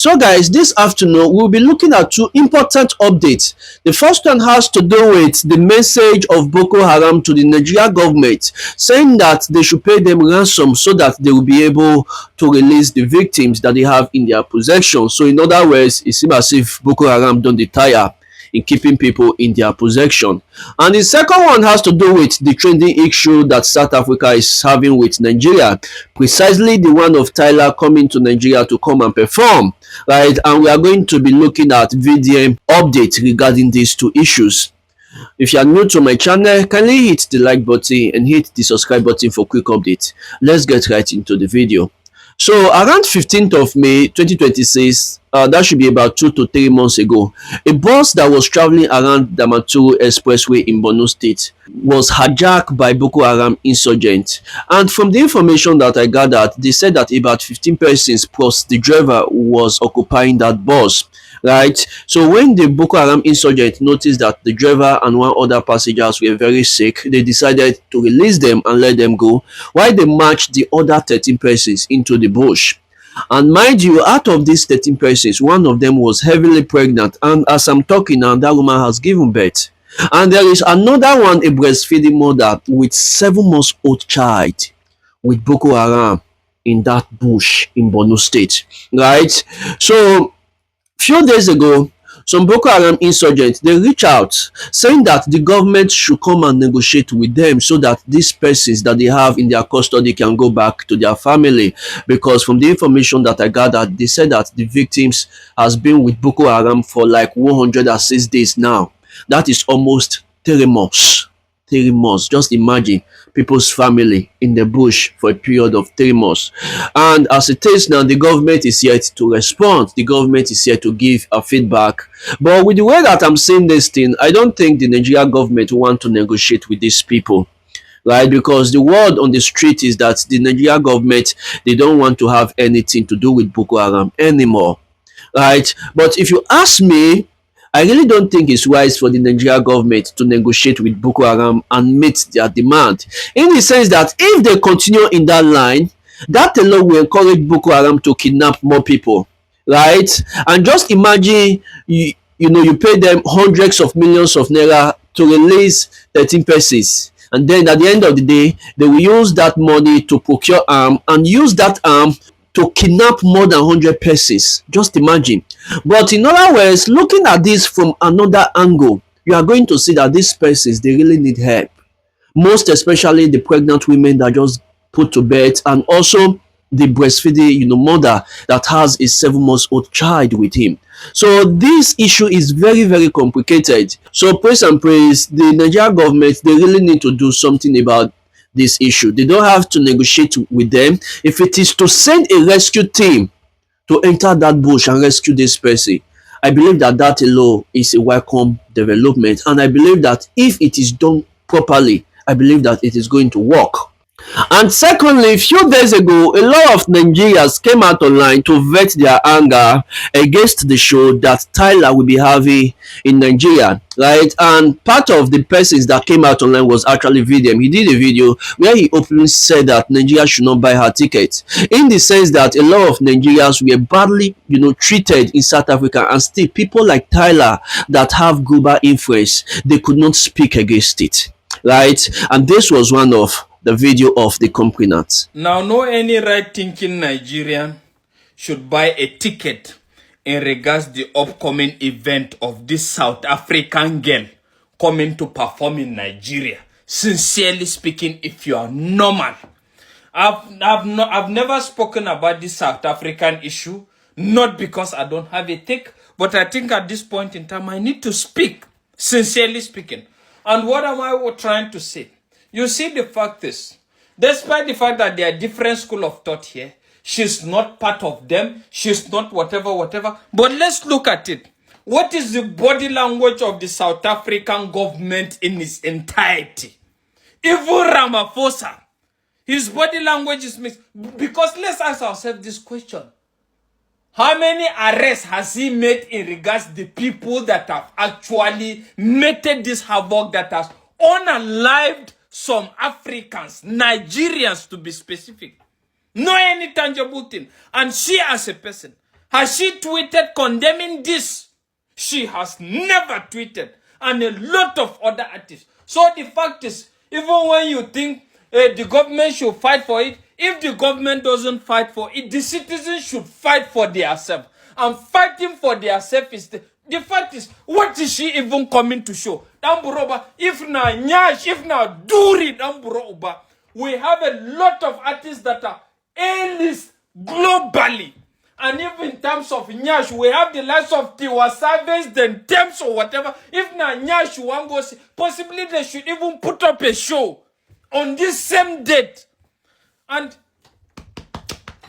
So guys, this afternoon we'll be looking at two important updates. The first one has to do with the message of Boko Haram to the Nigeria government, saying that they should pay them ransom so that they will be able to release the victims that they have in their possession. So in other words, it seems as if Boko Haram don't tire in keeping people in their possession. And the second one has to do with the trending issue that South Africa is having with Nigeria, precisely the one of Tyla coming to Nigeria to come and perform, right? And we are going to be looking at VDM update regarding these two issues. If you are new to my channel, kindly hit the like button and hit the subscribe button for quick updates. Let's get right into the video. So around 15th of May 2026, that should be about 2 to 3 months ago, a bus that was traveling around Damaturu Expressway in Borno State was hijacked by Boko Haram insurgents. And from the information that I gathered, they said that about 15 persons plus the driver was occupying that bus. Right, so when the Boko Haram insurgents noticed that the driver and one other passengers were very sick, they decided to release them and let them go, while they marched the other 13 persons into the bush. And mind you, out of these 13 persons, one of them was heavily pregnant, and as I'm talking now, that woman has given birth. And there is another one, a breastfeeding mother with 7 months old child with Boko Haram in that bush in Borno State. Right, so few days ago, some Boko Haram insurgents, they reach out saying that the government should come and negotiate with them so that these persons that they have in their custody can go back to their family. Because from the information that I gathered, they said that the victims has been with Boko Haram for like 106 days now. That is almost 3 months. 3 months. Just imagine people's family in the bush for a period of 3 months. And as it is now, the government is yet to respond. The government is yet to give a feedback. But with the way that I'm seeing this thing, I don't think the Nigerian government want to negotiate with these people. Right, because the word on the street is that the Nigerian government, they don't want to have anything to do with Boko Haram anymore. Right, but if you ask me, I really don't think it's wise for the Nigerian government to negotiate with Boko Haram and meet their demand, in the sense that if they continue in that line, that alone will encourage Boko Haram to kidnap more people, right? And just imagine, you pay them hundreds of millions of naira to release 13 persons, and then at the end of the day, they will use that money to procure arm and use that arm to kidnap more than 100 persons. Just imagine. But in other words, looking at this from another angle, you are going to see that these persons, they really need help. Most especially the pregnant women that just put to bed, and also the breastfeeding mother that has a 7 months old child with him. So this issue is very, very complicated. So praise and praise, the Nigerian government, they really need to do something about this issue. They don't have to negotiate with them. If it is to send a rescue team to enter that bush and rescue this person, I believe that that alone is a welcome development. And I believe that if it is done properly, I believe that it is going to work. And secondly, a few days ago, a lot of Nigerians came out online to vent their anger against the show that Tyla will be having in Nigeria, right? And part of the persons that came out online was actually VDM. He did a video where he openly said that Nigeria should not buy her tickets, in the sense that a lot of Nigerians were badly, treated in South Africa, and still people like Tyla that have global influence, they could not speak against it, right? And this was one of the video of the complainant. Now, no any right-thinking Nigerian should buy a ticket in regards the upcoming event of this South African girl coming to perform in Nigeria. Sincerely speaking, if you are normal, I've never spoken about this South African issue, not because I don't have a take, but I think at this point in time I need to speak, sincerely speaking. And what am I trying to say? You see, the fact is, despite the fact that there are different school of thought here, she's not part of them, she's not whatever. But let's look at it. What is the body language of the South African government in its entirety? Even Ramaphosa, his body language is mixed. Because let's ask ourselves this question. How many arrests has he made in regards to the people that have actually meted this havoc that has unalived some Africans, Nigerians to be specific? No any tangible thing. And she as a person Has she tweeted condemning this? She has never tweeted. And a lot of other artists. So the fact is, even when you think the government should fight for it, if the government doesn't fight for it, the citizens should fight for themselves. And fighting for themselves is the fact is, what is she even coming to show? If na nyash, if na duri, we have a lot of artists that are A-list globally. And even in terms of Nyash, we have the likes of Tiwa Savage, then Thames or whatever. If na Nyash you want go see, possibly they should even put up a show on this same date. And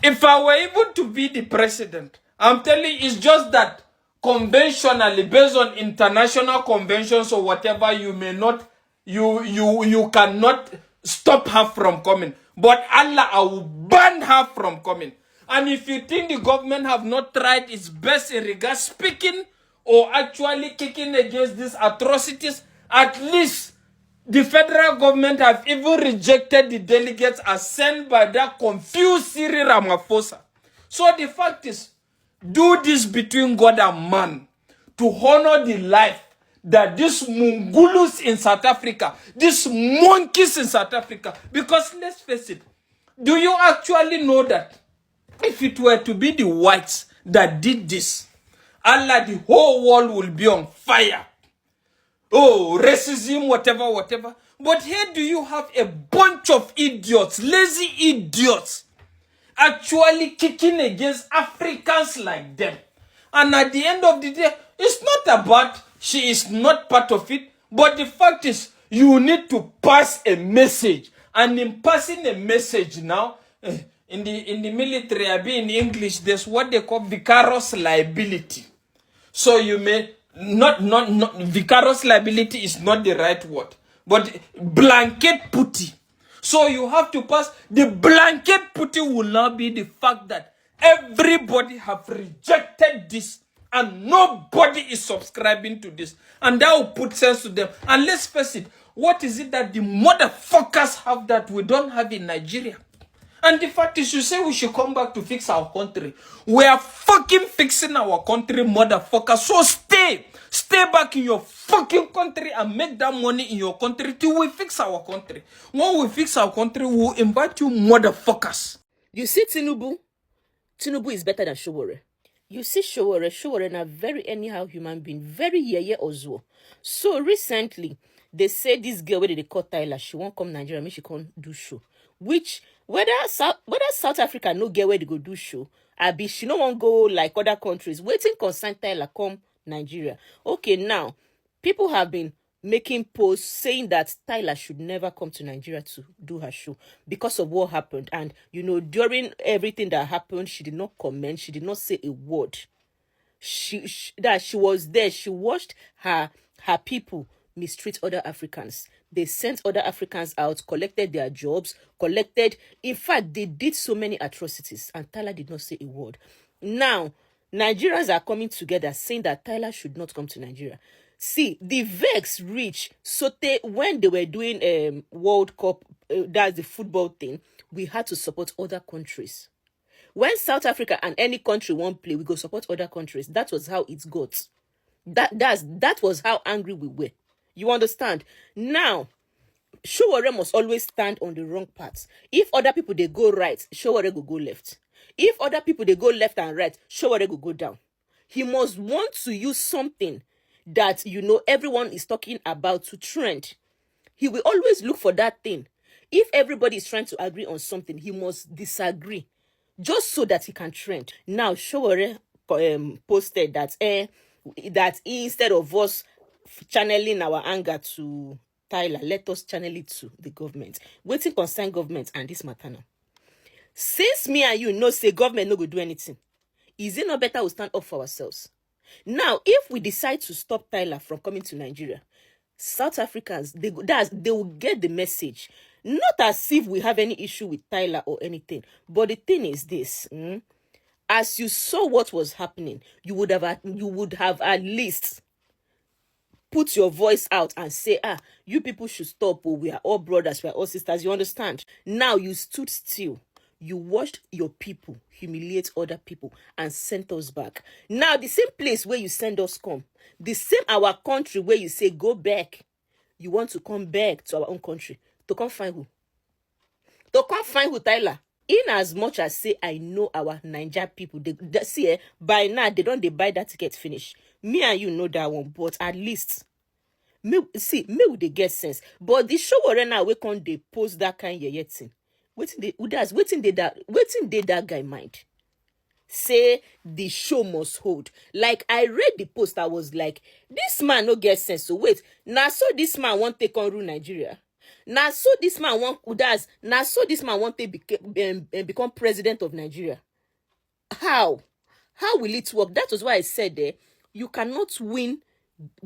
if I were able to be the president, I'm telling you, it's just that conventionally, based on international conventions or whatever, you may not, you cannot stop her from coming. But Allah, I will ban her from coming. And if you think the government have not tried its best in regards speaking or actually kicking against these atrocities, at least the federal government have even rejected the delegates as sent by that confused Cyril Ramaphosa. So the fact is, do this between God and man to honor the life that these Mungulus in South Africa, these monkeys in South Africa, because let's face it, do you actually know that if it were to be the whites that did this, Allah, the whole world will be on fire. Oh, racism, whatever, whatever. But here do you have a bunch of idiots, lazy idiots, actually kicking against Africans like them. And at the end of the day, it's not about she is not part of it, but the fact is you need to pass a message. And in passing a message now, in the military, in English, there's what they call vicarious liability. So you may not vicarious liability is not the right word, but blanket putty. So you have to pass the blanket putty will now be the fact that everybody have rejected this and nobody is subscribing to this, and that will put sense to them. And let's face it, what is it that the motherfuckers have that we don't have in Nigeria? And the fact is, you say we should come back to fix our country. We are fucking fixing our country, motherfucker. So stay back in your fucking country and make that money in your country till we fix our country. When we fix our country, we'll invite you motherfuckers. You see Tinubu is better than Showore. You see Showore na very anyhow human being, very yeye ozo. So recently, they say this girl, where they call Tyla, she won't come Nigeria, maybe she can't do show. Which, whether South Africa no get where they go do show, abi she no want go like other countries, waiting concern Tyla come Nigeria. Okay, now, people have been making posts saying that Tyla should never come to Nigeria to do her show because of what happened. And, you know, during everything that happened, she did not comment. She did not say a word. She was there. She watched her people mistreat other Africans. They sent other Africans out, collected their jobs, in fact, they did so many atrocities, and Tyla did not say a word. Now, Nigerians are coming together saying that Tyla should not come to Nigeria. See, the vex reach Sote when they were doing World Cup, that's the football thing, we had to support other countries. When South Africa and any country won't play, we go support other countries. That was how it got. That was how angry we were. You understand? Now, Showore must always stand on the wrong path. If other people, they go right, Showore will go left. If other people, they go left and right, Showore will go down. He must want to use something that, you know, everyone is talking about to trend. He will always look for that thing. If everybody is trying to agree on something, he must disagree just so that he can trend. Now, Showore posted that that instead of us channeling our anger to Tyla, let us channel it to the government. Waiting concern government and this matter now. Since me and you know say government no go do anything, is it not better we stand up for ourselves? Now, if we decide to stop Tyla from coming to Nigeria, South Africans, they will get the message. Not as if we have any issue with Tyla or anything, but the thing is this. As you saw what was happening, you would have at least put your voice out and say, you people should stop. Oh, we are all brothers, we are all sisters. You understand? Now you stood still. You watched your people humiliate other people and sent us back. Now, the same place where you send us come, the same our country where you say go back, you want to come back to our own country. To come find who? To come find who, Tyla? In as much as say I know our Niger people, they see by now they buy that ticket finish. Me and you know that one, but at least me they get sense. But the show right now we can't they post that kind of yet thing. Waiting they that guy mind. Say the show must hold. Like I read the post, I was like, this man no get sense. So wait, now so this man want take on rule Nigeria. Now so this man want to become president of Nigeria. How will it work? That was why I said there, you cannot win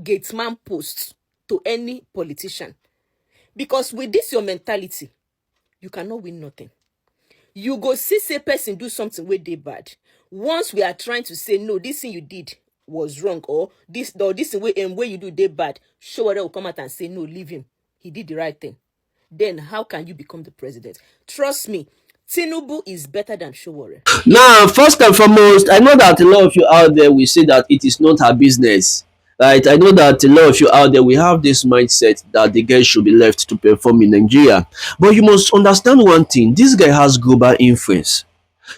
gatesman posts to any politician, because with this your mentality, you cannot win nothing. You go see say person do something where they bad. Once we are trying to say no, this thing you did was wrong, or this way where you do they bad, Showore will come out and say no, leave him. He did the right thing. Then how can you become the president? Trust me, Tinubu is better than Showore. Now, first and foremost, I know that a lot of you out there will say that it is not her business. Right? I know that a lot of you out there will have this mindset that the girl should be left to perform in Nigeria. But you must understand one thing, this guy has global influence.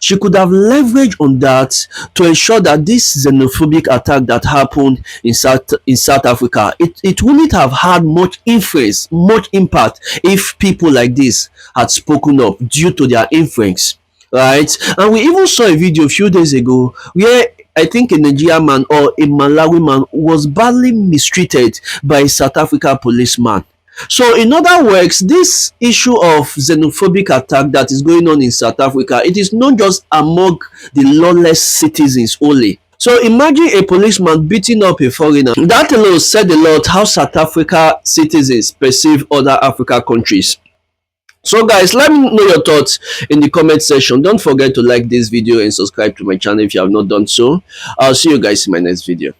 She could have leveraged on that to ensure that this xenophobic attack that happened in South Africa, it wouldn't have had much influence, much impact if people like this had spoken up due to their influence, right? And we even saw a video a few days ago where I think a Nigerian man or a Malawi man was badly mistreated by a South Africa policeman. So in other words, this issue of xenophobic attack that is going on in South Africa, it is not just among the lawless citizens only. So imagine a policeman beating up a foreigner. That alone said a lot how South Africa citizens perceive other Africa countries. So guys, let me know your thoughts in the comment section. Don't forget to like this video and subscribe to my channel if you have not done so. I'll see you guys in my next video.